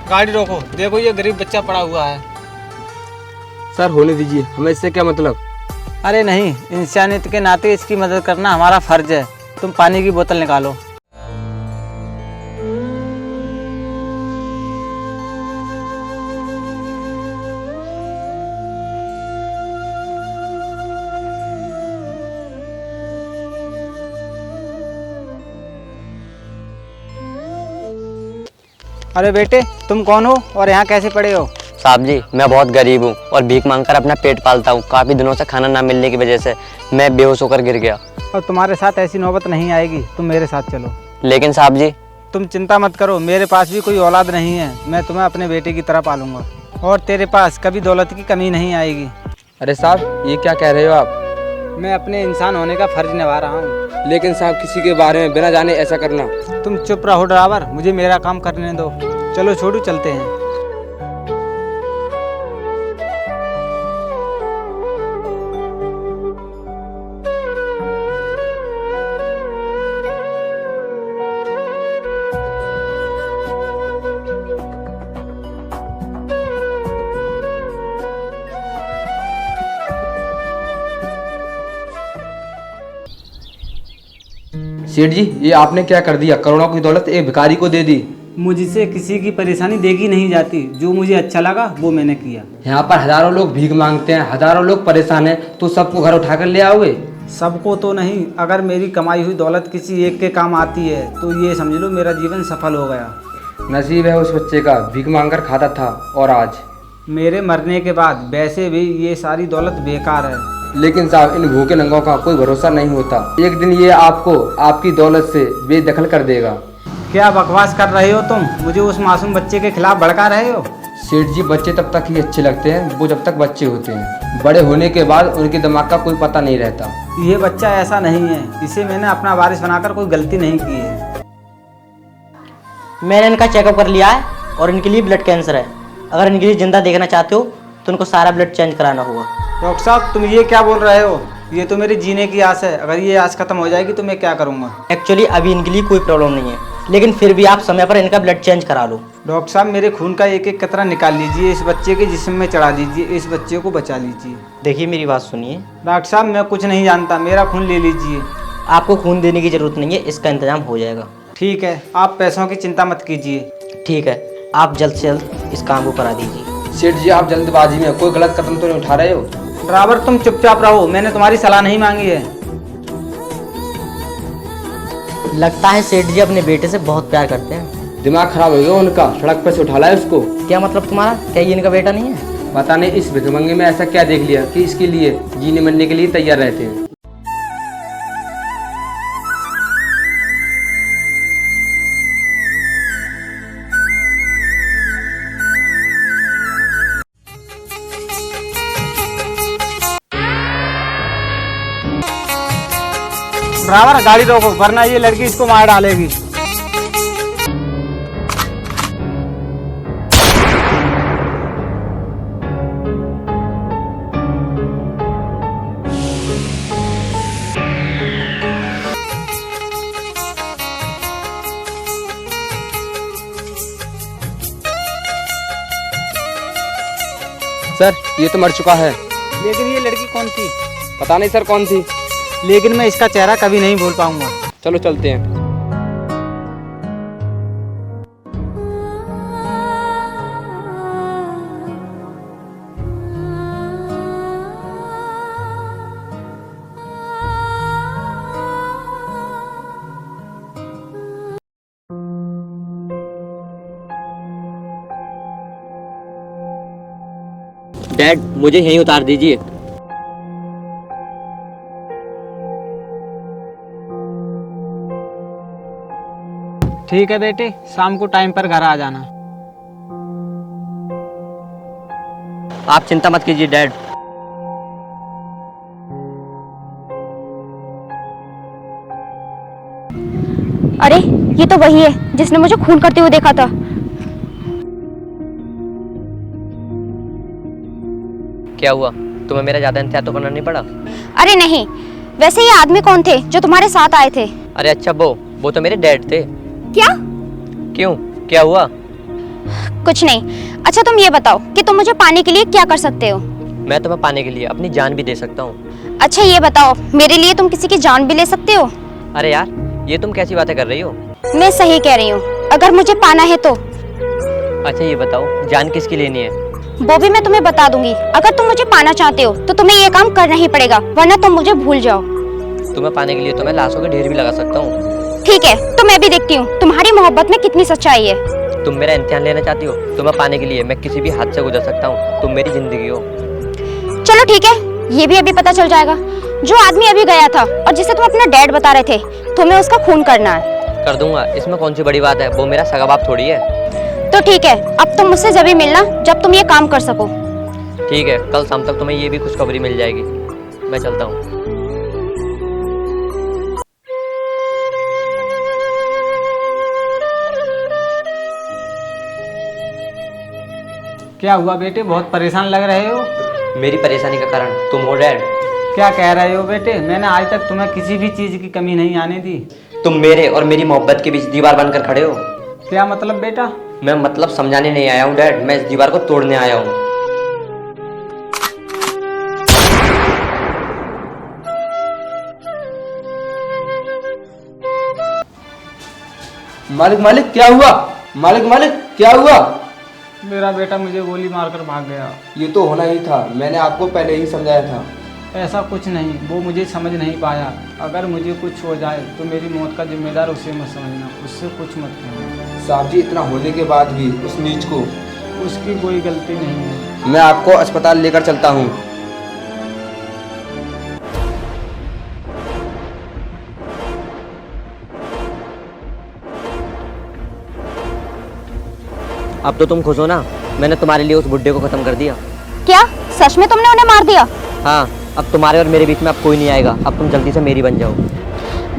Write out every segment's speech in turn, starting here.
गाड़ी रोको, देखो ये गरीब बच्चा पड़ा हुआ है। सर होने दीजिए, हमें इससे क्या मतलब। अरे नहीं, इंसानियत के नाते इसकी मदद करना हमारा फर्ज है। तुम पानी की बोतल निकालो। अरे बेटे, तुम कौन हो और यहाँ कैसे पड़े हो? साहब जी, मैं बहुत गरीब हूँ और भीख मांगकर अपना पेट पालता हूँ। काफ़ी दिनों से खाना ना मिलने की वजह से मैं बेहोश होकर गिर गया। और तुम्हारे साथ ऐसी नौबत नहीं आएगी, तुम मेरे साथ चलो। लेकिन साहब जी। तुम चिंता मत करो, मेरे पास भी कोई औलाद नहीं है। मैं तुम्हें अपने बेटे की तरह पालूंगा और तेरे पास कभी दौलत की कमी नहीं आएगी। अरे साहब, ये क्या कह रहे हो आप? मैं अपने इंसान होने का फर्ज निभा रहा हूँ। लेकिन साहब, किसी के बारे में बिना जाने ऐसा करना। तुम चुप रहो ड्राइवर, मुझे मेरा काम करने दो। चलो छोटू, चलते हैं। सेठ जी, ये आपने क्या कर दिया? करोड़ों की दौलत एक भिखारी को दे दी। मुझसे किसी की परेशानी देखी नहीं जाती। जो मुझे अच्छा लगा वो मैंने किया। यहाँ पर हजारों लोग भीख मांगते हैं, हजारों लोग परेशान हैं, तो सबको घर उठाकर ले आओगे? सबको तो नहीं, अगर मेरी कमाई हुई दौलत किसी एक के काम आती है तो ये समझ लो मेरा जीवन सफल हो गया। नसीब है उस बच्चे का, भीख मांगकर खाता था और आज मेरे मरने के बाद वैसे भी ये सारी दौलत बेकार है। लेकिन साहब, इन भूखे नंगों का कोई भरोसा नहीं होता। एक दिन ये आपको आपकी दौलत से बेदखल कर देगा। क्या बकवास कर रहे हो तुम? मुझे उस मासूम बच्चे के खिलाफ भड़का रहे हो? सेठ जी, बच्चे तब तक ही अच्छे लगते हैं वो जब तक बच्चे होते हैं। बड़े होने के बाद उनके दिमाग का कोई पता नहीं रहता। ये बच्चा ऐसा नहीं है, इसे मैंने अपना वारिस बनाकर कोई गलती नहीं की है। मैंने इनका चेकअप कर लिया है और इनके लिए ब्लड कैंसर है। अगर इनके लिए जिंदा देखना चाहते हो तो इनको सारा ब्लड चेंज कराना होगा। डॉक्टर साहब, तुम ये क्या बोल रहे हो? ये तो मेरे जीने की आस है। अगर ये आस खत्म हो जाएगी तो मैं क्या करूँगा? एक्चुअली अभी इनके लिए कोई प्रॉब्लम नहीं है, लेकिन फिर भी आप समय पर इनका ब्लड चेंज करा लो। डॉक्टर साहब, मेरे खून का एक एक कतरा निकाल लीजिए, इस बच्चे के जिस्म में चढ़ा दीजिए, इस बच्चे को बचा लीजिए। देखिए, मेरी बात सुनिए। डॉक्टर साहब, मैं कुछ नहीं जानता, मेरा खून ले लीजिए। आपको खून देने की जरूरत नहीं है, इसका इंतजाम हो जाएगा। ठीक है, आप पैसों की चिंता मत कीजिए। ठीक है, आप जल्द से जल्द इस काम को करा दीजिए। सेठ जी, आप जल्दबाजी में कोई गलत कदम तो नहीं उठा रहे हो? ड्राइवर, तुम चुपचाप रहो, मैंने तुम्हारी सलाह नहीं मांगी है। लगता है सेठ जी अपने बेटे से बहुत प्यार करते हैं। दिमाग खराब हो गया उनका, सड़क पर से उठा लाए उसको। क्या मतलब तुम्हारा? क्या ये इनका बेटा नहीं है? पता नहीं इस भिखमंगे में ऐसा क्या देख लिया कि इसके लिए जीने मरने के लिए तैयार रहते हैं। ड्राइवर, गाड़ी रोको, वरना ये लड़की इसको मार डालेगी। सर, ये तो मर चुका है। लेकिन ये लड़की कौन थी? पता नहीं सर कौन थी, लेकिन मैं इसका चेहरा कभी नहीं भूल पाऊंगा। चलो चलते हैं। डैड, मुझे यहीं उतार दीजिए। ठीक है बेटे, शाम को टाइम पर घर आ जाना। आप चिंता मत कीजिए डैड। अरे, ये तो वही है जिसने मुझे खून करते हुए देखा था। क्या हुआ? तुम्हें मेरा ज्यादा इंतजार तो करना नहीं पड़ा? अरे नहीं, वैसे ये आदमी कौन थे जो तुम्हारे साथ आए थे? अरे अच्छा, वो तो मेरे डैड थे। क्या? क्यों, क्या हुआ? कुछ नहीं। अच्छा तुम ये बताओ कि तुम मुझे पाने के लिए क्या कर सकते हो? मैं तुम्हें पाने के लिए अपनी जान भी दे सकता हूँ। अच्छा ये बताओ, मेरे लिए तुम किसी की जान भी ले सकते हो? अरे यार, ये तुम कैसी बातें कर रही हो? मैं सही कह रही हूँ, अगर मुझे पाना है तो। अच्छा ये बताओ, जान किसकी लेनी है? वो भी मैं तुम्हें बता दूंगी। अगर तुम मुझे पाना चाहते हो तो तुम्हें ये काम करना ही पड़ेगा, वरना तुम मुझे भूल जाओ। तुम्हें पाने के लिए तो मैं लाशों के ढेर भी लगा सकता हूँ। ठीक है, तो मैं भी देखती हूँ तुम्हारी मोहब्बत में कितनी सच्चाई है। तुम मेरा इम्तिहान लेना चाहती हो? तुम्हें पाने के लिए मैं किसी भी हद से गुजर सकता हूँ। तुम मेरी जिंदगी हो। चलो ठीक है, ये भी अभी पता चल जाएगा। जो आदमी अभी गया था और जिसे तुम अपना डैड बता रहे थे, तुम्हें उसका खून करना है। कर दूंगा, इसमें कौन सी बड़ी बात है? वो मेरा सगा बाप थोड़ी है। तो ठीक है, अब तुम मुझसे जब भी मिलना जब तुम ये काम कर सको। ठीक है, कल शाम तक तुम्हें ये भी खुशखबरी मिल जाएगी। मैं चलता हूँ। क्या हुआ बेटे, बहुत परेशान लग रहे हो? मेरी परेशानी का कारण तुम हो डैड। क्या कह रहे हो बेटे? मैंने आज तक तुम्हें किसी भी चीज़ की कमी नहीं आने दी। तुम मेरे और मेरी मोहब्बत के बीच दीवार बनकर खड़े हो। क्या मतलब बेटा? मैं मतलब समझाने नहीं आया हूँ डैड, मैं इस दीवार को तोड़ने आया हूँ। मालिक मालिक क्या हुआ? मालिक मालिक क्या हुआ? मेरा बेटा मुझे गोली मारकर भाग गया। ये तो होना ही था, मैंने आपको पहले ही समझाया था। ऐसा कुछ नहीं, वो मुझे समझ नहीं पाया। अगर मुझे कुछ हो जाए तो मेरी मौत का जिम्मेदार उसे मत समझना, उससे कुछ मत कहना। साहब जी, इतना होने के बाद भी उस नीच को। उसकी कोई गलती नहीं है। मैं आपको अस्पताल लेकर चलता हूँ। अब तो तुम खुश हो ना? मैंने तुम्हारे लिए उस बुड्ढे को खत्म कर दिया। क्या सच में तुमने उन्हें मार दिया? हाँ, अब तुम्हारे और मेरे बीच में अब कोई नहीं आएगा। अब तुम जल्दी से मेरी बन जाओ।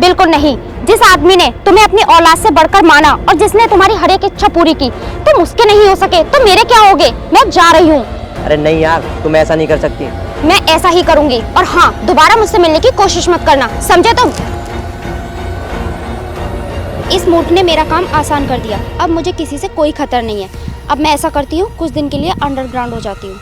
बिल्कुल नहीं। जिस आदमी ने तुम्हें अपनी औलाद से बढ़कर माना और जिसने तुम्हारी हर एक इच्छा पूरी की, तुम उसके नहीं हो सके तो मेरे क्या होगे? मैं जा रही हूँ। अरे नहीं यार, तुम ऐसा नहीं कर सकती। मैं ऐसा ही करूंगी। और हाँ, दोबारा मुझसे मिलने की कोशिश मत करना, समझे तुम? इस मूर्ख ने मेरा काम आसान कर दिया। अब मुझे किसी से कोई खतरा नहीं है। अब मैं ऐसा करती हूँ, कुछ दिन के लिए अंडरग्राउंड हो जाती हूँ।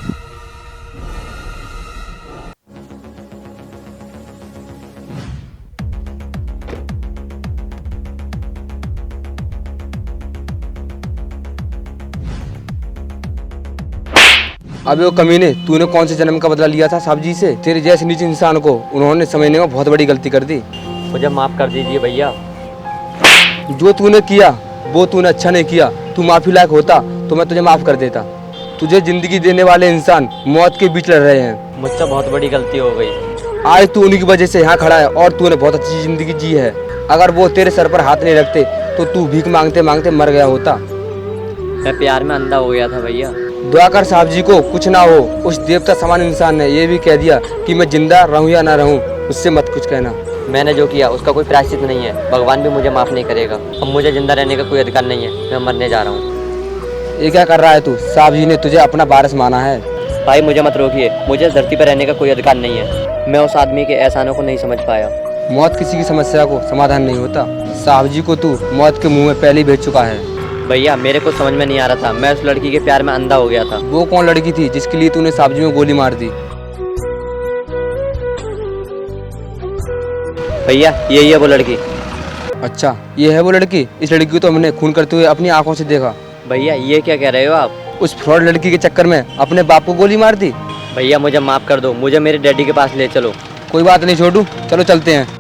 अबे वो कमीने, तूने कौन से जन्म का बदला लिया था साहब जी से? तेरे जैसे नीच इंसान को उन्होंने समझने में बहुत बड़ी गलती कर दी। मुझे माफ कर दीजिए भैया। जो तूने किया वो तूने अच्छा नहीं किया। तू माफी लायक होता तो मैं तुझे माफ कर देता। तुझे जिंदगी देने वाले इंसान मौत के बीच लड़ रहे हैं। मुझसे बहुत बड़ी गलती हो गई। आज तू उन्हीं की वजह से यहाँ खड़ा है और तूने बहुत अच्छी जिंदगी जी है। अगर वो तेरे सर पर हाथ नहीं रखते तो तू भीख मांगते मांगते मर गया होता। मैं प्यार में अंधा हो गया था भैया। दुआ कर साहब जी को कुछ ना हो। उस देवता समान इंसान ने ये भी कह दिया कि मैं जिंदा रहूं या ना रहूं, उससे मत कुछ कहना। मैंने जो किया उसका कोई प्रायश्चित नहीं है। भगवान भी मुझे माफ नहीं करेगा। अब मुझे जिंदा रहने का कोई अधिकार नहीं है। मैं मरने जा रहा हूँ। ये क्या कर रहा है तू? साहब जी ने तुझे अपना वारिस माना है। भाई मुझे मत रोकिए, मुझे इस धरती पर रहने का कोई अधिकार नहीं है। मैं उस आदमी के एहसानों को नहीं समझ पाया। मौत किसी की समस्या को समाधान नहीं होता। साहब जी को तू मौत के मुंह में पहले ही भेज चुका है। भैया मेरे को समझ में नहीं आ रहा था। मैं उस लड़की के प्यार में अंधा हो गया था। वो कौन लड़की थी जिसके लिए तूने साहब जी में गोली मार दी? भैया यही है वो लड़की। अच्छा, ये है वो लड़की? इस लड़की को तो हमने खून करते हुए अपनी आंखों से देखा। भैया ये क्या कह रहे हो आप? उस फ्रॉड लड़की के चक्कर में अपने बाप को गोली मार दी। भैया मुझे माफ कर दो, मुझे मेरे डैडी के पास ले चलो। कोई बात नहीं छोटू, चलो चलते हैं।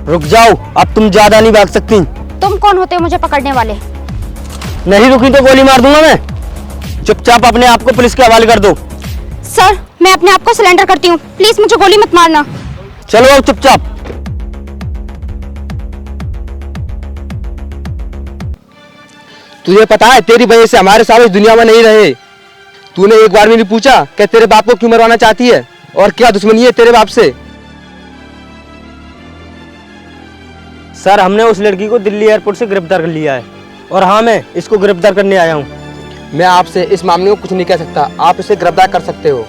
रुक जाओ, अब तुम ज्यादा नहीं भाग सकती। तुम कौन होते हो मुझे पकड़ने वाले? नहीं रुकी तो गोली मार दूंगा मैं। चुपचाप अपने आप को पुलिस के हवाले कर दो। सर, मैं अपने आप को सरेंडर करती हूँ। प्लीज मुझे गोली मत मारना। चलो अब चुपचाप। तुझे पता है तेरी वजह से हमारे सारे इस दुनिया में नहीं रहे। तूने एक बार भी नहीं पूछा कि तेरे बाप को क्यों मरवाना चाहती है और क्या दुश्मनी है तेरे बाप से? सर हमने उस लड़की को दिल्ली एयरपोर्ट से गिरफ्तार कर लिया है और हाँ मैं इसको गिरफ्तार करने आया हूँ। मैं आपसे इस मामले में कुछ नहीं कह सकता, आप इसे गिरफ्तार कर सकते हो।